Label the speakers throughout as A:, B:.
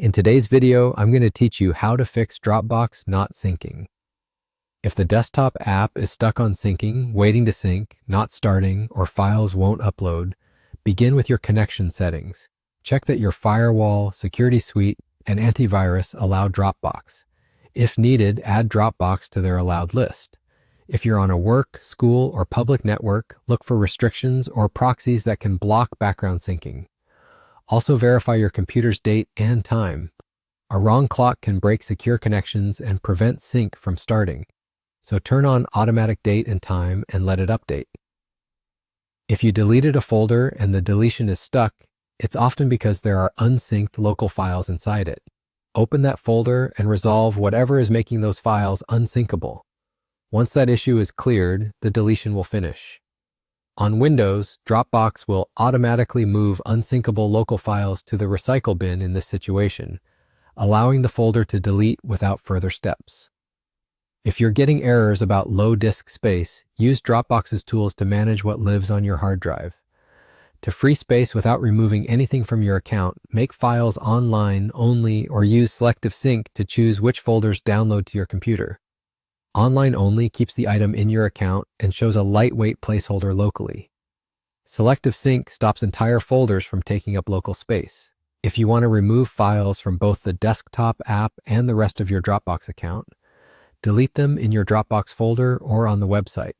A: In today's video, I'm going to teach you how to fix Dropbox not syncing. If the desktop app is stuck on syncing, waiting to sync, not starting, or files won't upload, begin with your connection settings. Check that your firewall, security suite, and antivirus allow Dropbox. If needed, add Dropbox to their allowed list. If you're on a work, school, or public network, look for restrictions or proxies that can block background syncing. Also verify your computer's date and time. A wrong clock can break secure connections and prevent sync from starting. So turn on automatic date and time and let it update. If you deleted a folder and the deletion is stuck, it's often because there are unsynced local files inside it. Open that folder and resolve whatever is making those files unsyncable. Once that issue is cleared, the deletion will finish. On Windows, Dropbox will automatically move unsyncable local files to the recycle bin in this situation, allowing the folder to delete without further steps. If you're getting errors about low disk space, use Dropbox's tools to manage what lives on your hard drive. To free space without removing anything from your account, make files online only or use selective sync to choose which folders download to your computer. Online only keeps the item in your account and shows a lightweight placeholder locally. Selective sync stops entire folders from taking up local space. If you want to remove files from both the desktop app and the rest of your Dropbox account, delete them in your Dropbox folder or on the website.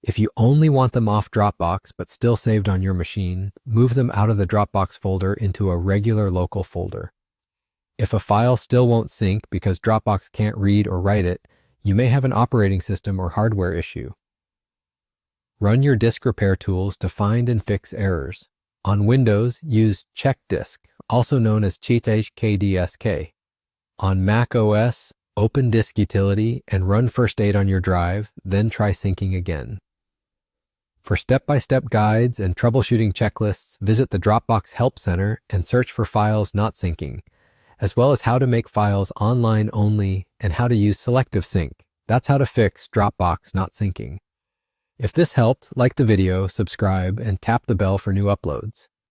A: If you only want them off Dropbox but still saved on your machine, move them out of the Dropbox folder into a regular local folder. If a file still won't sync because Dropbox can't read or write it, you may have an operating system or hardware issue. Run your disk repair tools to find and fix errors. On Windows, use Check Disk, also known as ChKDSK. On Mac OS, open Disk Utility and run First Aid on your drive, then try syncing again. For step-by-step guides and troubleshooting checklists, visit the Dropbox Help Center and search for files not syncing, as well as how to make files online only and how to use selective sync. That's how to fix Dropbox not syncing. If this helped, like the video, subscribe, and tap the bell for new uploads.